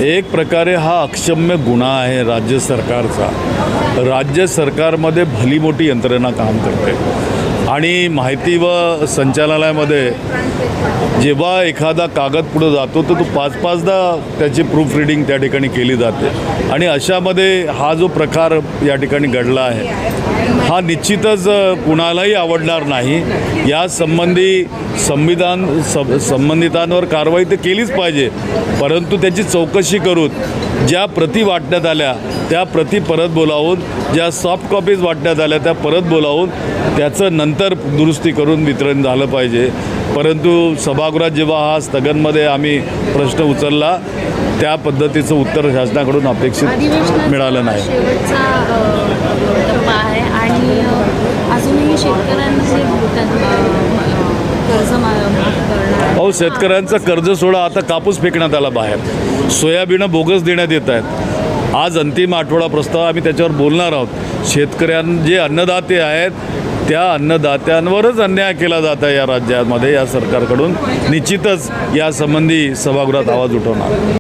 एक प्रकारे हा अक्षम्य गुन्हा आहे राज्य सरकारचा। राज्य सरकारमध्ये भली मोठी यंत्रणा काम करते आणि माहिती व संचालनालयामध्ये जेव्हा एखादा कागद पुढे जातो तर तो 5-5दा त्याची प्रूफ रिडिंग त्या ठिकाणी केली जाते आणि अशामध्ये हा जो प्रकार या ठिकाणी घडला आहे हा निश्चितच कुणालाही आवडणार नाही। या संबंधी संबंधितांवर कारवाई तर केलीच पाहिजे, परंतु त्याची चौकशी करून ज्या प्रती वाटण्यात आल्या त्या प्रती परत बोलावून, ज्या सॉफ्ट कॉपीज वाटण्यात आल्या त्या परत बोलावून त्याचं नंतर दुरुस्ती करून वितरण झालं पाहिजे। परंतु सभागृहात जेव्हा हा स्थगनमध्ये आम्ही प्रश्न उचलला त्या पद्धतीचं उत्तर शासनाकडून अपेक्षित मिळालं नाही। आणि अजूनही शेतकऱ्यांचे कर्ज अहो शेतकऱ्यांचं कर्ज सोडा, आता कापूस फेकण्यात आला बाहेर, सोयाबीनं बोगस देण्यात येत आहेत। आज अंतिम आठवडा प्रस्ताव आम्ही त्याच्यावर बोलणार आहोत। जे अन्नदाते आहेत त्या अन्नदात्यांवरच अन्याय केला जात आहे या राज्यामध्ये या सरकारकडून। निश्चितच यासंबंधी सभागृहात आवाज उठवणार।